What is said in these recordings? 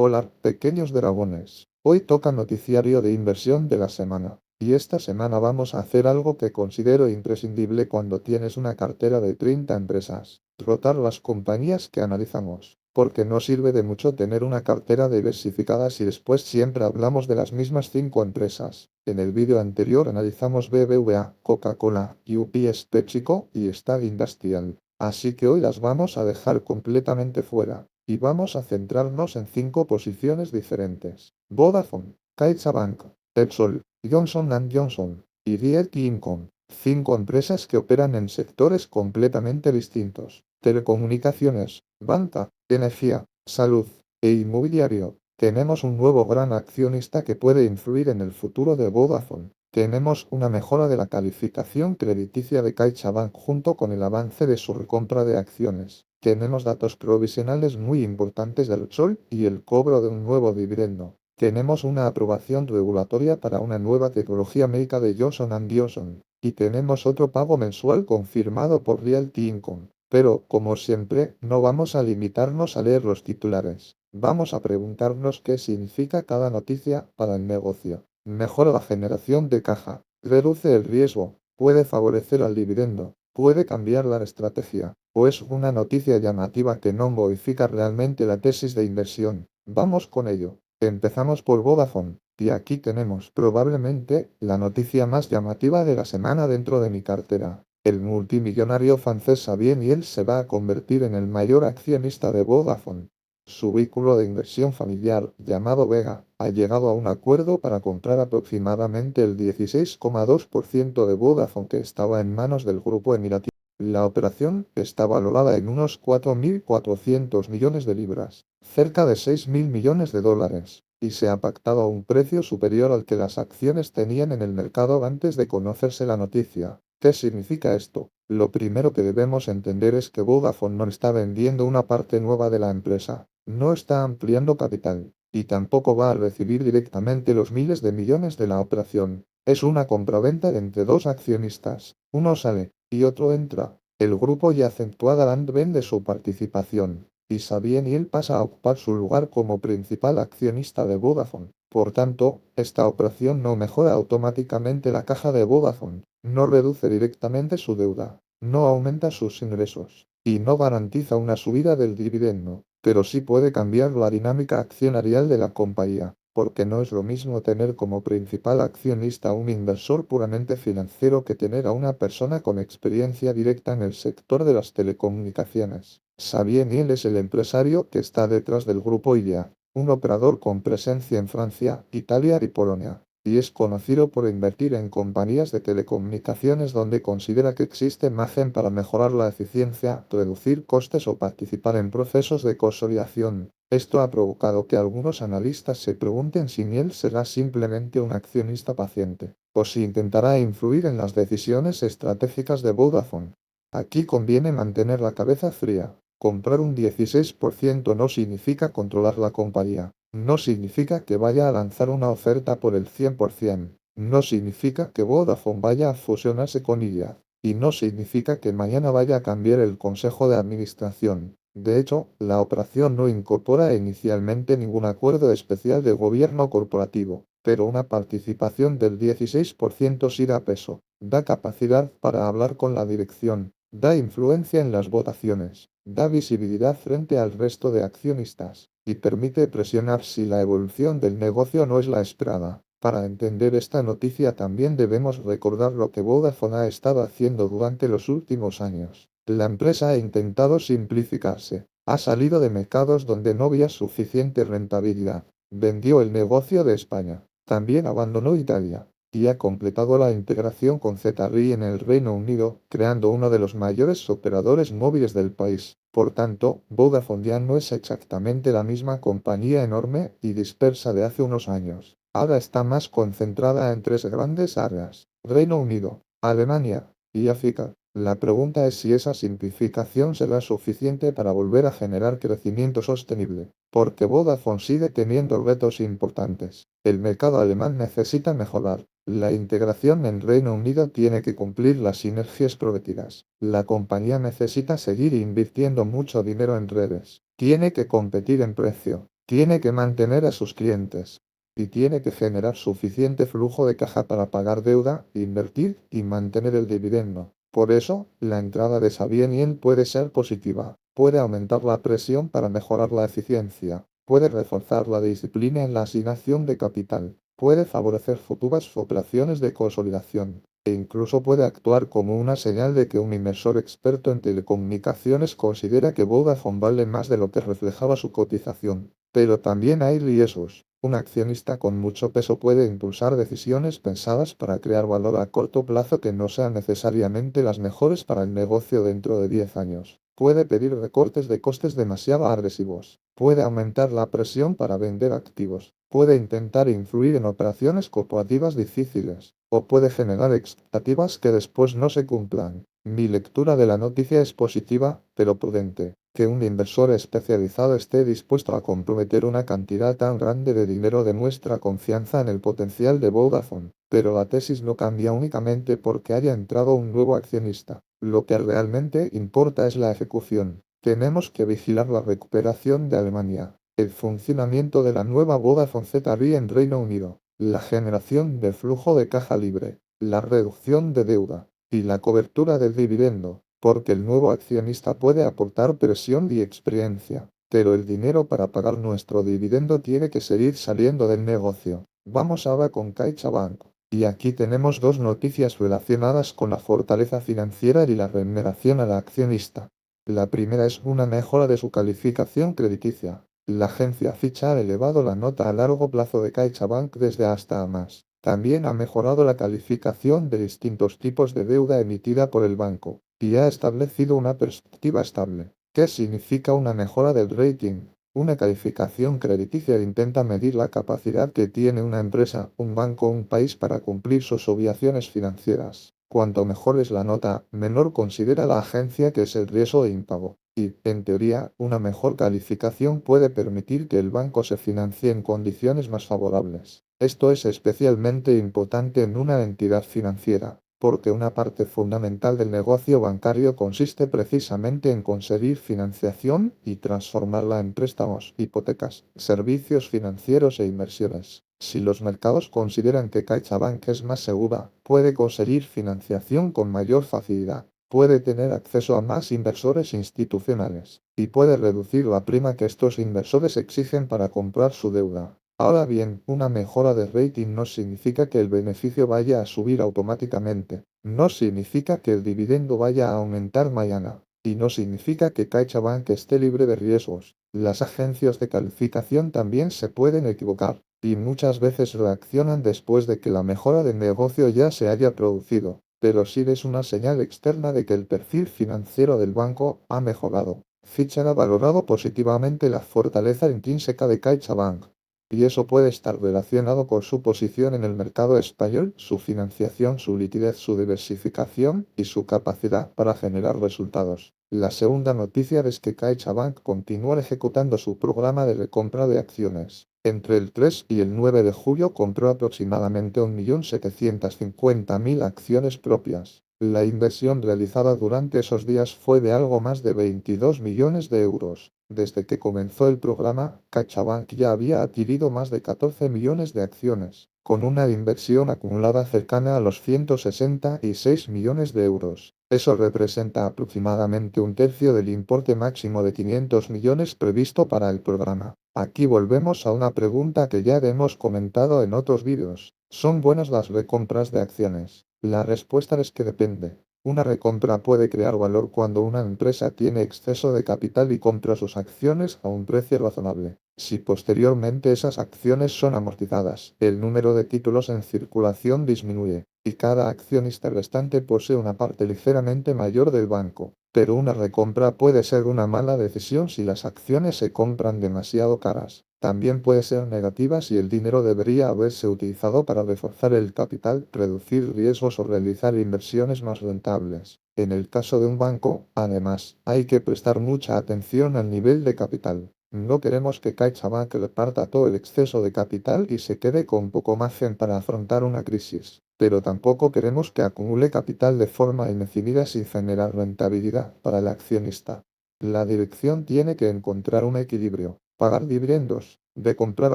Hola, pequeños dragones. Hoy toca noticiario de inversión de la semana. Y esta semana vamos a hacer algo que considero imprescindible cuando tienes una cartera de 30 empresas. Rotar las compañías que analizamos. Porque no sirve de mucho tener una cartera diversificada si después siempre hablamos de las mismas 5 empresas. En el vídeo anterior analizamos BBVA, Coca-Cola, UPS, PepsiCo y Star Industrial. Así que hoy las vamos a dejar completamente fuera. Y vamos a centrarnos en 5 posiciones diferentes. Vodafone, CaixaBank, Repsol, Johnson Johnson y Realty Income. 5 empresas que operan en sectores completamente distintos. Telecomunicaciones, banca, energía, salud e inmobiliario. Tenemos un nuevo gran accionista que puede influir en el futuro de Vodafone. Tenemos una mejora de la calificación crediticia de CaixaBank junto con el avance de su recompra de acciones. Tenemos datos provisionales muy importantes del Repsol y el cobro de un nuevo dividendo. Tenemos una aprobación regulatoria para una nueva tecnología médica de Johnson Johnson. Y tenemos otro pago mensual confirmado por Realty Income. Pero, como siempre, no vamos a limitarnos a leer los titulares. Vamos a preguntarnos qué significa cada noticia para el negocio. Mejora la generación de caja. Reduce el riesgo. Puede favorecer al dividendo. Puede cambiar la estrategia. O es una noticia llamativa que no modifica realmente la tesis de inversión. Vamos con ello. Empezamos por Vodafone. Y aquí tenemos probablemente la noticia más llamativa de la semana dentro de mi cartera. El multimillonario francés Xavier Niel se va a convertir en el mayor accionista de Vodafone. Su vehículo de inversión familiar, llamado Vega, ha llegado a un acuerdo para comprar aproximadamente el 16,2% de Vodafone que estaba en manos del grupo emiratí. La operación está valorada en unos 4.400 millones de libras, cerca de 6.000 millones de dólares, y se ha pactado a un precio superior al que las acciones tenían en el mercado antes de conocerse la noticia. ¿Qué significa esto? Lo primero que debemos entender es que Vodafone no está vendiendo una parte nueva de la empresa, no está ampliando capital, y tampoco va a recibir directamente los miles de millones de la operación. Es una compraventa entre dos accionistas, uno sale, y otro entra. El grupo ya Acentuada vende su participación, y Xavier Niel pasa a ocupar su lugar como principal accionista de Vodafone. Por tanto, esta operación no mejora automáticamente la caja de Vodafone, no reduce directamente su deuda, no aumenta sus ingresos, y no garantiza una subida del dividendo, pero sí puede cambiar la dinámica accionarial de la compañía, porque no es lo mismo tener como principal accionista a un inversor puramente financiero que tener a una persona con experiencia directa en el sector de las telecomunicaciones. Xavier Niel es el empresario que está detrás del grupo IDEA, un operador con presencia en Francia, Italia y Polonia, y es conocido por invertir en compañías de telecomunicaciones donde considera que existe margen para mejorar la eficiencia, reducir costes o participar en procesos de consolidación. Esto ha provocado que algunos analistas se pregunten si Niel será simplemente un accionista paciente, o si intentará influir en las decisiones estratégicas de Vodafone. Aquí conviene mantener la cabeza fría. Comprar un 16% no significa controlar la compañía. No significa que vaya a lanzar una oferta por el 100%. No significa que Vodafone vaya a fusionarse con ella. Y no significa que mañana vaya a cambiar el consejo de administración. De hecho, la operación no incorpora inicialmente ningún acuerdo especial de gobierno corporativo, pero una participación del 16% sí da peso, da capacidad para hablar con la dirección, da influencia en las votaciones, da visibilidad frente al resto de accionistas, y permite presionar si la evolución del negocio no es la esperada. Para entender esta noticia también debemos recordar lo que Vodafone ha estado haciendo durante los últimos años. La empresa ha intentado simplificarse, ha salido de mercados donde no había suficiente rentabilidad, vendió el negocio de España, también abandonó Italia, y ha completado la integración con ZTE en el Reino Unido, creando uno de los mayores operadores móviles del país. Por tanto, Vodafone ya no es exactamente la misma compañía enorme y dispersa de hace unos años. Ahora está más concentrada en tres grandes áreas: Reino Unido, Alemania y África. La pregunta es si esa simplificación será suficiente para volver a generar crecimiento sostenible, porque Vodafone sigue teniendo retos importantes. El mercado alemán necesita mejorar. La integración en Reino Unido tiene que cumplir las sinergias prometidas. La compañía necesita seguir invirtiendo mucho dinero en redes. Tiene que competir en precio. tiene que mantener a sus clientes y tiene que generar suficiente flujo de caja para pagar deuda, invertir y mantener el dividendo. Por eso, la entrada de Sabien Yen puede ser positiva. Puede aumentar la presión para mejorar la eficiencia. Puede reforzar la disciplina en la asignación de capital. Puede favorecer futuras operaciones de consolidación. E incluso puede actuar como una señal de que un inversor experto en telecomunicaciones considera que Vodafone vale más de lo que reflejaba su cotización. Pero también hay riesgos. Un accionista con mucho peso puede impulsar decisiones pensadas para crear valor a corto plazo que no sean necesariamente las mejores para el negocio dentro de 10 años. Puede pedir recortes de costes demasiado agresivos. Puede aumentar la presión para vender activos. Puede intentar influir en operaciones corporativas difíciles. O puede generar expectativas que después no se cumplan. Mi lectura de la noticia es positiva, pero prudente. Que un inversor especializado esté dispuesto a comprometer una cantidad tan grande de dinero demuestra confianza en el potencial de Vodafone. Pero la tesis no cambia únicamente porque haya entrado un nuevo accionista. Lo que realmente importa es la ejecución. Tenemos que vigilar la recuperación de Alemania, el funcionamiento de la nueva Vodafone ZTE en Reino Unido, la generación de flujo de caja libre, la reducción de deuda y la cobertura del dividendo, porque el nuevo accionista puede aportar presión y experiencia, pero el dinero para pagar nuestro dividendo tiene que seguir saliendo del negocio. Vamos ahora con CaixaBank. Y aquí tenemos dos noticias relacionadas con la fortaleza financiera y la remuneración al accionista. La primera es una mejora de su calificación crediticia. La agencia Fitch ha elevado la nota a largo plazo de CaixaBank desde hasta a más. También ha mejorado la calificación de distintos tipos de deuda emitida por el banco, y ha establecido una perspectiva estable. ¿Qué significa una mejora del rating? Una calificación crediticia intenta medir la capacidad que tiene una empresa, un banco o un país para cumplir sus obligaciones financieras. Cuanto mejor es la nota, menor considera la agencia que es el riesgo de impago. Y, en teoría, una mejor calificación puede permitir que el banco se financie en condiciones más favorables. Esto es especialmente importante en una entidad financiera, porque una parte fundamental del negocio bancario consiste precisamente en conseguir financiación y transformarla en préstamos, hipotecas, servicios financieros e inversiones. Si los mercados consideran que CaixaBank es más segura, puede conseguir financiación con mayor facilidad, puede tener acceso a más inversores institucionales, y puede reducir la prima que estos inversores exigen para comprar su deuda. Ahora bien, una mejora de rating no significa que el beneficio vaya a subir automáticamente, no significa que el dividendo vaya a aumentar mañana, y no significa que CaixaBank esté libre de riesgos. Las agencias de calificación también se pueden equivocar, y muchas veces reaccionan después de que la mejora del negocio ya se haya producido, pero sí es una señal externa de que el perfil financiero del banco ha mejorado. Fitch ha valorado positivamente la fortaleza intrínseca de CaixaBank, y eso puede estar relacionado con su posición en el mercado español, su financiación, su liquidez, su diversificación y su capacidad para generar resultados. La segunda noticia es que CaixaBank continúa ejecutando su programa de recompra de acciones. Entre el 3 y el 9 de julio compró aproximadamente 1.750.000 acciones propias. La inversión realizada durante esos días fue de algo más de 22 millones de euros. Desde que comenzó el programa, CaixaBank ya había adquirido más de 14 millones de acciones, con una inversión acumulada cercana a los 166 millones de euros. Eso representa aproximadamente un tercio del importe máximo de 500 millones previsto para el programa. Aquí volvemos a una pregunta que ya hemos comentado en otros vídeos. ¿Son buenas las recompras de acciones? La respuesta es que depende. Una recompra puede crear valor cuando una empresa tiene exceso de capital y compra sus acciones a un precio razonable. Si posteriormente esas acciones son amortizadas, el número de títulos en circulación disminuye, y cada accionista restante posee una parte ligeramente mayor del banco. Pero una recompra puede ser una mala decisión si las acciones se compran demasiado caras. También puede ser negativa si el dinero debería haberse utilizado para reforzar el capital, reducir riesgos o realizar inversiones más rentables. En el caso de un banco, además, hay que prestar mucha atención al nivel de capital. No queremos que CaixaBank reparta todo el exceso de capital y se quede con poco margen para afrontar una crisis. Pero tampoco queremos que acumule capital de forma indefinida sin generar rentabilidad para el accionista. La dirección tiene que encontrar un equilibrio. Pagar dividendos, de comprar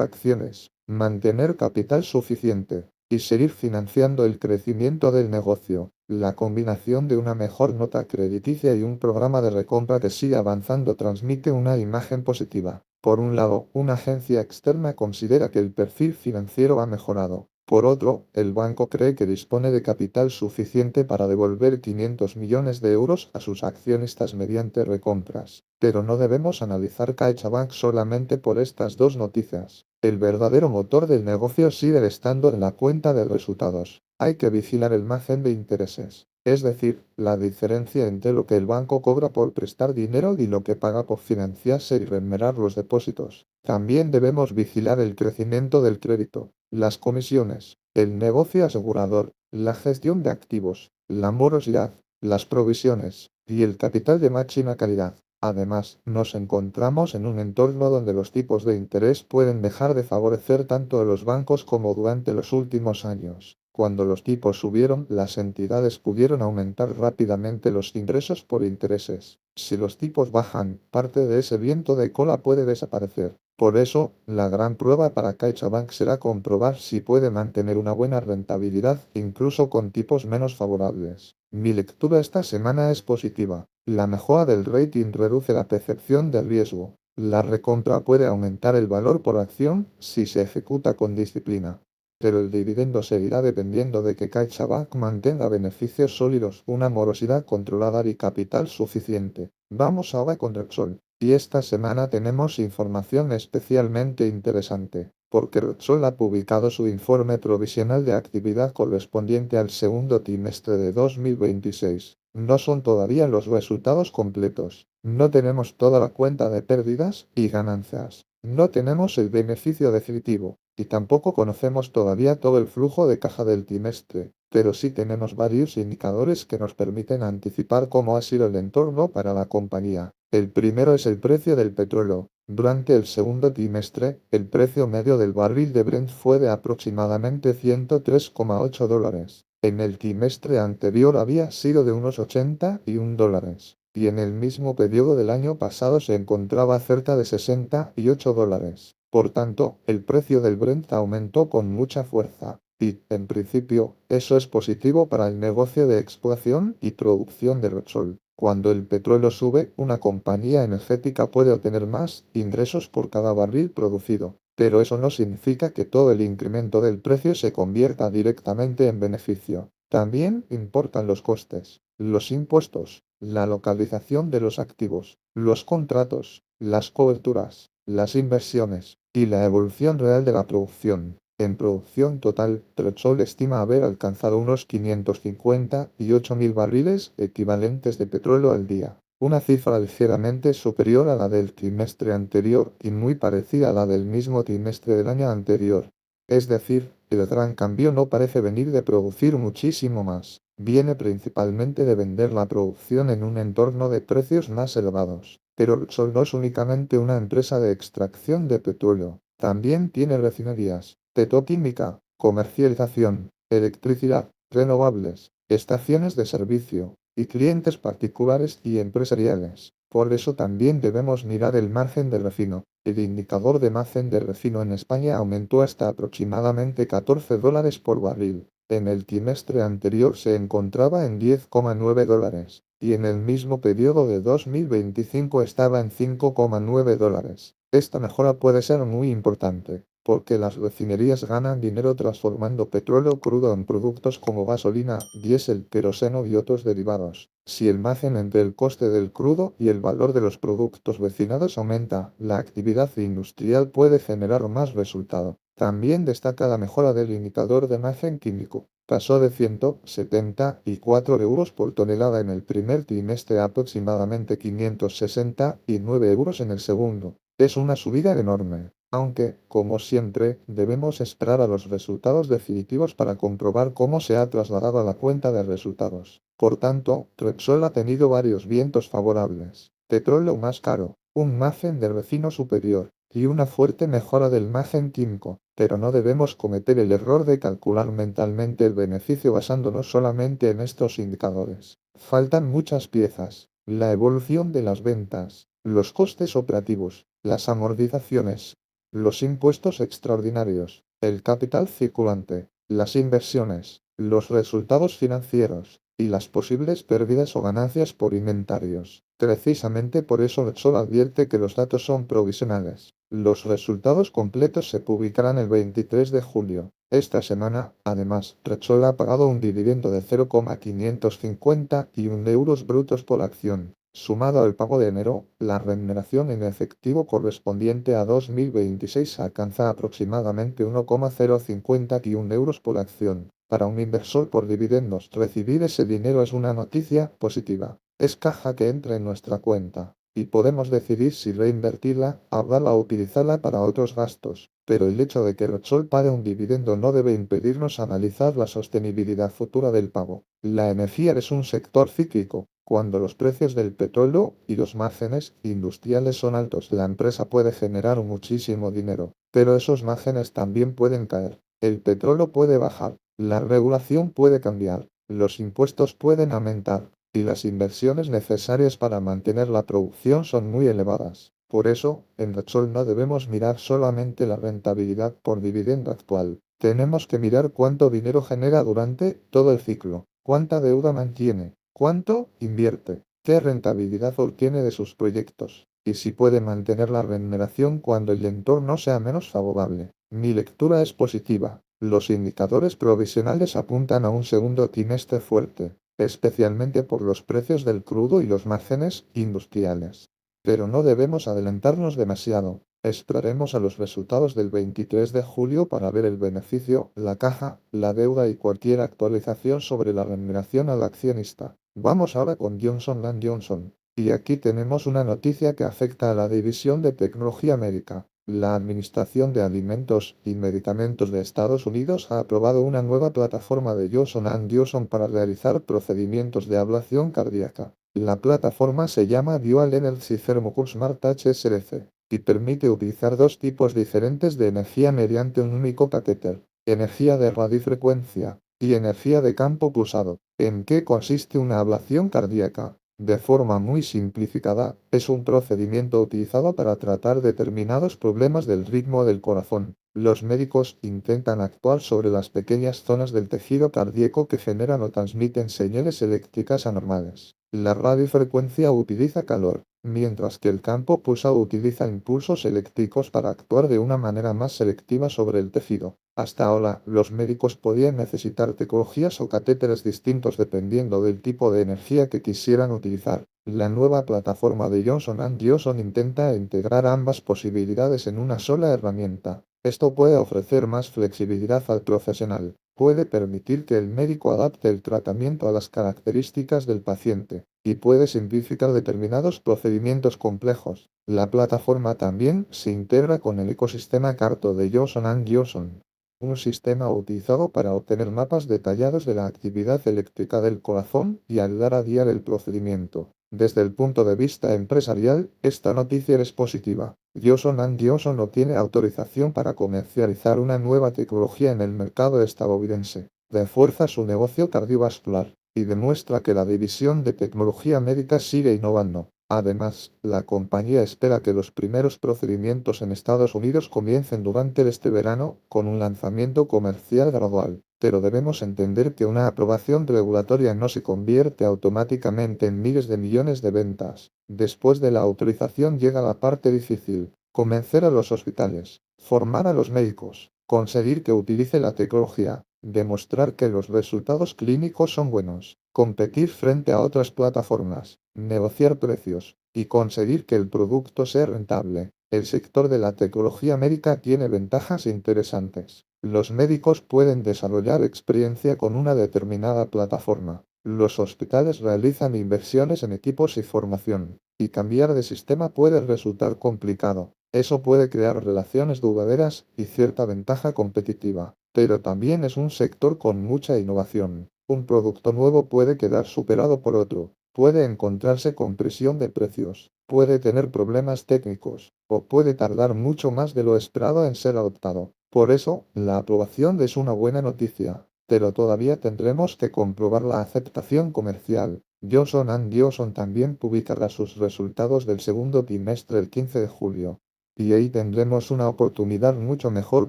acciones, mantener capital suficiente y seguir financiando el crecimiento del negocio. La combinación de una mejor nota crediticia y un programa de recompra que sigue avanzando transmite una imagen positiva. Por un lado, una agencia externa considera que el perfil financiero ha mejorado. Por otro, el banco cree que dispone de capital suficiente para devolver 500 millones de euros a sus accionistas mediante recompras. Pero no debemos analizar CaixaBank solamente por estas dos noticias. El verdadero motor del negocio sigue estando en la cuenta de resultados. Hay que vigilar el margen de intereses, es decir, la diferencia entre lo que el banco cobra por prestar dinero y lo que paga por financiarse y remunerar los depósitos. También debemos vigilar el crecimiento del crédito, las comisiones, el negocio asegurador, la gestión de activos, la morosidad, las provisiones y el capital de máxima calidad. Además, nos encontramos en un entorno donde los tipos de interés pueden dejar de favorecer tanto a los bancos como durante los últimos años. Cuando los tipos subieron, las entidades pudieron aumentar rápidamente los ingresos por intereses. Si los tipos bajan, parte de ese viento de cola puede desaparecer. Por eso, la gran prueba para CaixaBank será comprobar si puede mantener una buena rentabilidad incluso con tipos menos favorables. Mi lectura esta semana es positiva. La mejora del rating reduce la percepción de riesgo. La recompra puede aumentar el valor por acción si se ejecuta con disciplina. Pero el dividendo seguirá dependiendo de que CaixaBank mantenga beneficios sólidos, una morosidad controlada y capital suficiente. Vamos ahora con Repsol. Y esta semana tenemos información especialmente interesante, porque Repsol ha publicado su informe provisional de actividad correspondiente al segundo trimestre de 2026. No son todavía los resultados completos. No tenemos toda la cuenta de pérdidas y ganancias. No tenemos el beneficio definitivo, y tampoco conocemos todavía todo el flujo de caja del trimestre, pero sí tenemos varios indicadores que nos permiten anticipar cómo ha sido el entorno para la compañía. El primero es el precio del petróleo. Durante el segundo trimestre, el precio medio del barril de Brent fue de aproximadamente $103,8. En el trimestre anterior había sido de unos $81, y en el mismo periodo del año pasado se encontraba cerca de $68. Por tanto, el precio del Brent aumentó con mucha fuerza. Y, en principio, eso es positivo para el negocio de exploración y producción de Repsol. Cuando el petróleo sube, una compañía energética puede obtener más ingresos por cada barril producido. Pero eso no significa que todo el incremento del precio se convierta directamente en beneficio. También importan los costes, los impuestos, la localización de los activos, los contratos, las coberturas, las inversiones y la evolución real de la producción. En producción total, Repsol estima haber alcanzado unos 558.000 barriles equivalentes de petróleo al día, una cifra ligeramente superior a la del trimestre anterior y muy parecida a la del mismo trimestre del año anterior. Es decir, el gran cambio no parece venir de producir muchísimo más, viene principalmente de vender la producción en un entorno de precios más elevados. Pero Repsol no es únicamente una empresa de extracción de petróleo, también tiene refinerías, petroquímica, comercialización, electricidad, renovables, estaciones de servicio, y clientes particulares y empresariales. Por eso también debemos mirar el margen de refino. El indicador de margen de refino en España aumentó hasta aproximadamente $14 por barril. En el trimestre anterior se encontraba en $10,9, y en el mismo periodo de 2025 estaba en $5,9. Esta mejora puede ser muy importante, porque las refinerías ganan dinero transformando petróleo crudo en productos como gasolina, diésel, queroseno y otros derivados. Si el margen entre el coste del crudo y el valor de los productos refinados aumenta, la actividad industrial puede generar más resultado. También destaca la mejora del indicador de margen químico. Pasó de 174 euros por tonelada en el primer trimestre a aproximadamente 569 euros en el segundo. Es una subida enorme. Aunque, como siempre, debemos esperar a los resultados definitivos para comprobar cómo se ha trasladado a la cuenta de resultados. Por tanto, Repsol ha tenido varios vientos favorables. Petróleo más caro, un margen de refino superior, y una fuerte mejora del margen químico. Pero no debemos cometer el error de calcular mentalmente el beneficio basándonos solamente en estos indicadores. Faltan muchas piezas. La evolución de las ventas, los costes operativos, las amortizaciones, los impuestos extraordinarios, el capital circulante, las inversiones, los resultados financieros y las posibles pérdidas o ganancias por inventarios. Precisamente por eso Repsol advierte que los datos son provisionales. Los resultados completos se publicarán el 23 de julio. Esta semana, además, Repsol ha pagado un dividendo de 0,551 euros brutos por acción. Sumado al pago de enero, la remuneración en efectivo correspondiente a 2026 alcanza aproximadamente 1,051 euros por acción. Para un inversor por dividendos, recibir ese dinero es una noticia positiva. Es caja que entra en nuestra cuenta, y podemos decidir si reinvertirla, ahorrarla o utilizarla para otros gastos. Pero el hecho de que Repsol pague un dividendo no debe impedirnos analizar la sostenibilidad futura del pago. La energía es un sector cíclico. Cuando los precios del petróleo y los márgenes industriales son altos, la empresa puede generar muchísimo dinero, pero esos márgenes también pueden caer. El petróleo puede bajar, la regulación puede cambiar, los impuestos pueden aumentar, y las inversiones necesarias para mantener la producción son muy elevadas. Por eso, en Repsol no debemos mirar solamente la rentabilidad por dividendo actual. Tenemos que mirar cuánto dinero genera durante todo el ciclo, cuánta deuda mantiene, cuánto invierte, qué rentabilidad obtiene de sus proyectos, y si puede mantener la remuneración cuando el entorno sea menos favorable. Mi lectura es positiva. Los indicadores provisionales apuntan a un segundo trimestre fuerte, especialmente por los precios del crudo y los márgenes industriales. Pero no debemos adelantarnos demasiado. Esperaremos a los resultados del 23 de julio para ver el beneficio, la caja, la deuda y cualquier actualización sobre la remuneración al accionista. Vamos ahora con Johnson & Johnson. Y aquí tenemos una noticia que afecta a la división de tecnología médica. La Administración de Alimentos y Medicamentos de Estados Unidos ha aprobado una nueva plataforma de Johnson & Johnson para realizar procedimientos de ablación cardíaca. La plataforma se llama Dual Energy Thermocool Smart Touch SLC y permite utilizar dos tipos diferentes de energía mediante un único catéter: energía de radiofrecuencia y energía de campo pulsado. ¿En qué consiste una ablación cardíaca? De forma muy simplificada, es un procedimiento utilizado para tratar determinados problemas del ritmo del corazón. Los médicos intentan actuar sobre las pequeñas zonas del tejido cardíaco que generan o transmiten señales eléctricas anormales. La radiofrecuencia utiliza calor, mientras que el campo pulsado utiliza impulsos eléctricos para actuar de una manera más selectiva sobre el tejido. Hasta ahora, los médicos podían necesitar tecnologías o catéteres distintos dependiendo del tipo de energía que quisieran utilizar. La nueva plataforma de Johnson & Johnson intenta integrar ambas posibilidades en una sola herramienta. Esto puede ofrecer más flexibilidad al profesional. Puede permitir que el médico adapte el tratamiento a las características del paciente, y puede simplificar determinados procedimientos complejos. La plataforma también se integra con el ecosistema Carto de Johnson & Johnson, un sistema utilizado para obtener mapas detallados de la actividad eléctrica del corazón y ayudar a guiar el procedimiento. Desde el punto de vista empresarial, esta noticia es positiva. Johnson & Johnson obtiene autorización para comercializar una nueva tecnología en el mercado estadounidense. Refuerza su negocio cardiovascular y demuestra que la división de tecnología médica sigue innovando. Además, la compañía espera que los primeros procedimientos en Estados Unidos comiencen durante este verano, con un lanzamiento comercial gradual. Pero debemos entender que una aprobación regulatoria no se convierte automáticamente en miles de millones de ventas. Después de la autorización llega la parte difícil: convencer a los hospitales, formar a los médicos, conseguir que utilice la tecnología, demostrar que los resultados clínicos son buenos, competir frente a otras plataformas, negociar precios y conseguir que el producto sea rentable. El sector de la tecnología médica tiene ventajas interesantes. Los médicos pueden desarrollar experiencia con una determinada plataforma. Los hospitales realizan inversiones en equipos y formación, y cambiar de sistema puede resultar complicado. Eso puede crear relaciones duraderas y cierta ventaja competitiva. Pero también es un sector con mucha innovación. Un producto nuevo puede quedar superado por otro, puede encontrarse con presión de precios, puede tener problemas técnicos, o puede tardar mucho más de lo esperado en ser adoptado. Por eso, la aprobación es una buena noticia, pero todavía tendremos que comprobar la aceptación comercial. Johnson & Johnson también publicará sus resultados del segundo trimestre el 15 de julio. Y ahí tendremos una oportunidad mucho mejor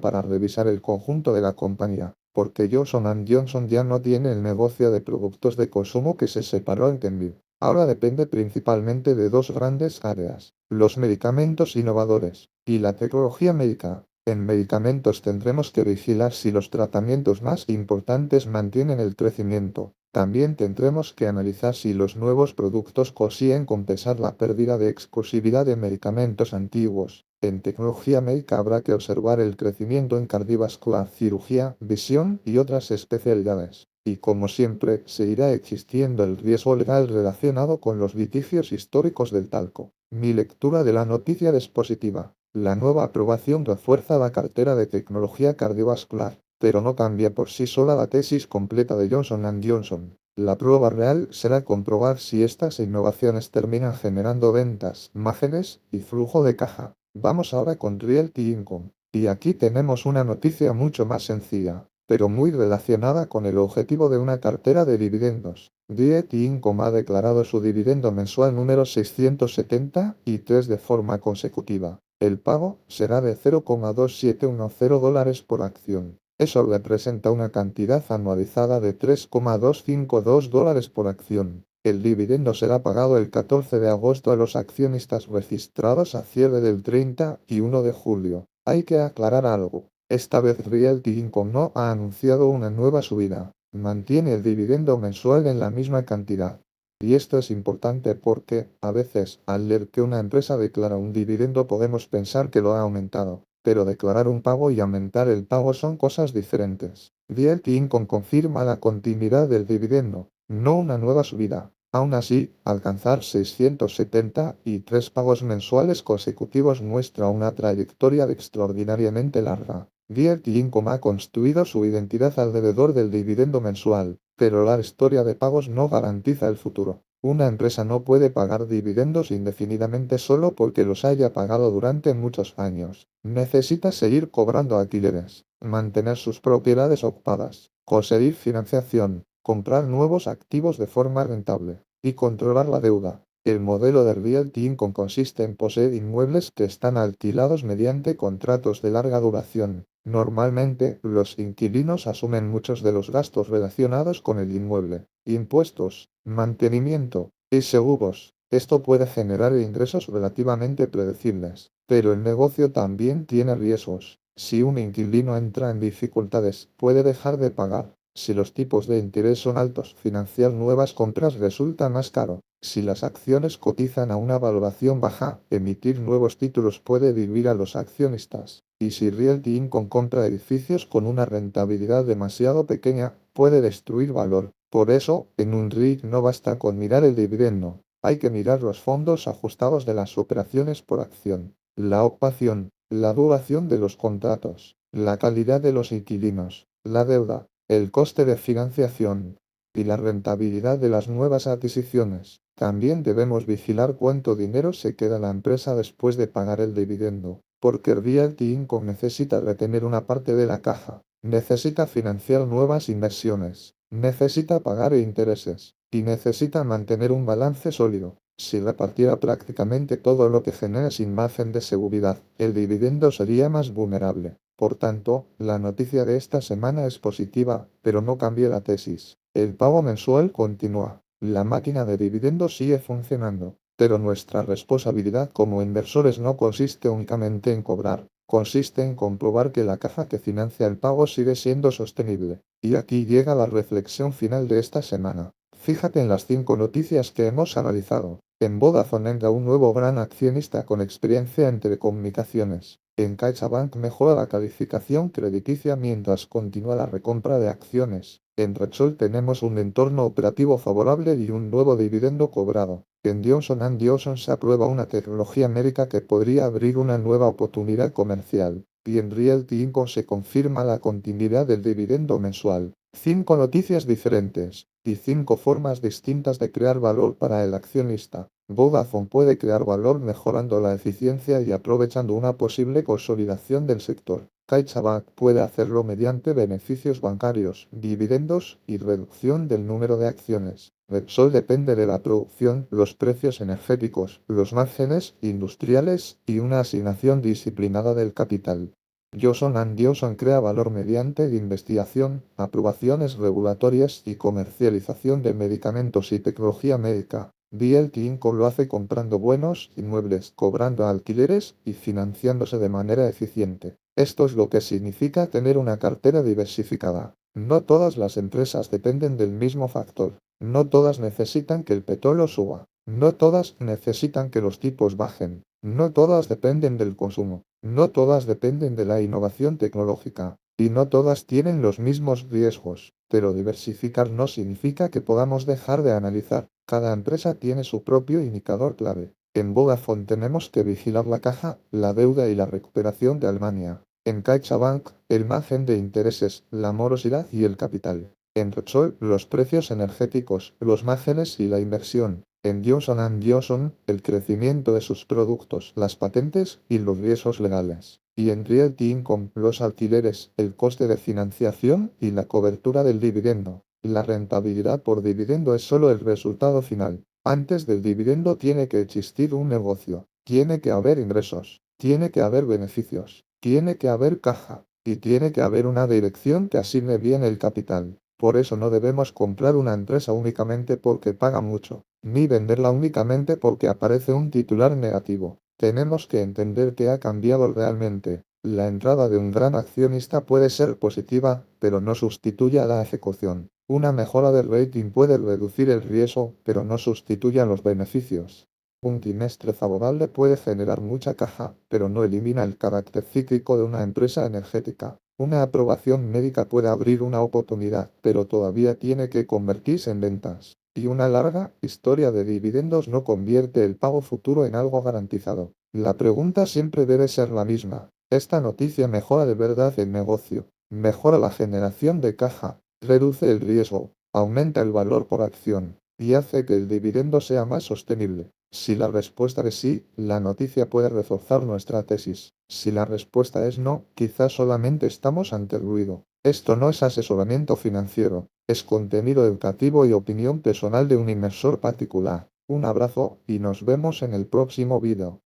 para revisar el conjunto de la compañía, porque Johnson & Johnson ya no tiene el negocio de productos de consumo que se separó en Kenvue. Ahora depende principalmente de dos grandes áreas, los medicamentos innovadores y la tecnología médica. En medicamentos tendremos que vigilar si los tratamientos más importantes mantienen el crecimiento. También tendremos que analizar si los nuevos productos consiguen compensar la pérdida de exclusividad de medicamentos antiguos. En tecnología médica habrá que observar el crecimiento en cardiovascular, cirugía, visión y otras especialidades. Y como siempre, seguirá existiendo el riesgo legal relacionado con los litigios históricos del talco. Mi lectura de la noticia es positiva. La nueva aprobación refuerza la cartera de tecnología cardiovascular, pero no cambia por sí sola la tesis completa de Johnson & Johnson. La prueba real será comprobar si estas innovaciones terminan generando ventas, márgenes y flujo de caja. Vamos ahora con Realty Income. Y aquí tenemos una noticia mucho más sencilla, pero muy relacionada con el objetivo de una cartera de dividendos. Realty Income ha declarado su dividendo mensual número 673 de forma consecutiva. El pago será de $0,2710 por acción. Eso representa una cantidad anualizada de $3,252 por acción. El dividendo será pagado el 14 de agosto a los accionistas registrados a cierre del 31 de julio. Hay que aclarar algo. Esta vez Realty Income no ha anunciado una nueva subida. Mantiene el dividendo mensual en la misma cantidad. Y esto es importante porque, a veces, al leer que una empresa declara un dividendo podemos pensar que lo ha aumentado. Pero declarar un pago y aumentar el pago son cosas diferentes. Realty Income confirma la continuidad del dividendo, no una nueva subida. Aún así, alcanzar 673 pagos mensuales consecutivos muestra una trayectoria extraordinariamente larga. Realty Income ha construido su identidad alrededor del dividendo mensual, pero la historia de pagos no garantiza el futuro. Una empresa no puede pagar dividendos indefinidamente solo porque los haya pagado durante muchos años. Necesita seguir cobrando alquileres, mantener sus propiedades ocupadas, conseguir financiación, comprar nuevos activos de forma rentable y controlar la deuda. El modelo de Realty Income consiste en poseer inmuebles que están alquilados mediante contratos de larga duración. Normalmente, los inquilinos asumen muchos de los gastos relacionados con el inmueble, impuestos, mantenimiento y seguros. Esto puede generar ingresos relativamente predecibles, pero el negocio también tiene riesgos. Si un inquilino entra en dificultades, puede dejar de pagar. Si los tipos de interés son altos, financiar nuevas compras resulta más caro. Si las acciones cotizan a una valoración baja, emitir nuevos títulos puede diluir a los accionistas. Y si Realty Income compra edificios con una rentabilidad demasiado pequeña, puede destruir valor. Por eso, en un REIT no basta con mirar el dividendo. Hay que mirar los fondos ajustados de las operaciones por acción, la ocupación, la duración de los contratos, la calidad de los inquilinos, la deuda, el coste de financiación y la rentabilidad de las nuevas adquisiciones. También debemos vigilar cuánto dinero se queda la empresa después de pagar el dividendo, porque Realty Income necesita retener una parte de la caja, necesita financiar nuevas inversiones, necesita pagar intereses y necesita mantener un balance sólido. Si repartiera prácticamente todo lo que genera sin margen de seguridad, el dividendo sería más vulnerable. Por tanto, la noticia de esta semana es positiva, pero no cambia la tesis. El pago mensual continúa. La máquina de dividendos sigue funcionando, pero nuestra responsabilidad como inversores no consiste únicamente en cobrar, consiste en comprobar que la caja que financia el pago sigue siendo sostenible. Y aquí llega la reflexión final de esta semana. Fíjate en las 5 noticias que hemos analizado. En Vodafone entra un nuevo gran accionista con experiencia en telecomunicaciones. En CaixaBank mejora la calificación crediticia mientras continúa la recompra de acciones. En Repsol tenemos un entorno operativo favorable y un nuevo dividendo cobrado. En Johnson & Johnson se aprueba una tecnología médica que podría abrir una nueva oportunidad comercial. Y en Realty Income se confirma la continuidad del dividendo mensual. 5 noticias diferentes y 5 formas distintas de crear valor para el accionista. Vodafone puede crear valor mejorando la eficiencia y aprovechando una posible consolidación del sector. CaixaBank puede hacerlo mediante beneficios bancarios, dividendos y reducción del número de acciones. Repsol depende de la producción, los precios energéticos, los márgenes industriales y una asignación disciplinada del capital. Johnson crea valor mediante investigación, aprobaciones regulatorias y comercialización de medicamentos y tecnología médica. BLT Inc. lo hace comprando buenos inmuebles, cobrando alquileres y financiándose de manera eficiente. Esto es lo que significa tener una cartera diversificada. No todas las empresas dependen del mismo factor. No todas necesitan que el petróleo suba. No todas necesitan que los tipos bajen. No todas dependen del consumo. No todas dependen de la innovación tecnológica. Y no todas tienen los mismos riesgos. Pero diversificar no significa que podamos dejar de analizar. Cada empresa tiene su propio indicador clave. En Vodafone tenemos que vigilar la caja, la deuda y la recuperación de Alemania. En CaixaBank, el margen de intereses, la morosidad y el capital. En Repsol, los precios energéticos, los márgenes y la inversión. En Johnson, el crecimiento de sus productos, las patentes y los riesgos legales. Y en Realty Income, los alquileres, el coste de financiación y la cobertura del dividendo. La rentabilidad por dividendo es solo el resultado final. Antes del dividendo tiene que existir un negocio. Tiene que haber ingresos. Tiene que haber beneficios. Tiene que haber caja. Y tiene que haber una dirección que asigne bien el capital. Por eso no debemos comprar una empresa únicamente porque paga mucho, ni venderla únicamente porque aparece un titular negativo. Tenemos que entender que ha cambiado realmente. La entrada de un gran accionista puede ser positiva, pero no sustituye a la ejecución. Una mejora del rating puede reducir el riesgo, pero no sustituye a los beneficios. Un trimestre favorable puede generar mucha caja, pero no elimina el carácter cíclico de una empresa energética. Una aprobación médica puede abrir una oportunidad, pero todavía tiene que convertirse en ventas. Y una larga historia de dividendos no convierte el pago futuro en algo garantizado. La pregunta siempre debe ser la misma. ¿Esta noticia mejora de verdad el negocio? ¿Mejora la generación de caja? ¿Reduce el riesgo? ¿Aumenta el valor por acción? ¿Y hace que el dividendo sea más sostenible? Si la respuesta es sí, la noticia puede reforzar nuestra tesis. Si la respuesta es no, quizás solamente estamos ante el ruido. Esto no es asesoramiento financiero, es contenido educativo y opinión personal de un inversor particular. Un abrazo y nos vemos en el próximo vídeo.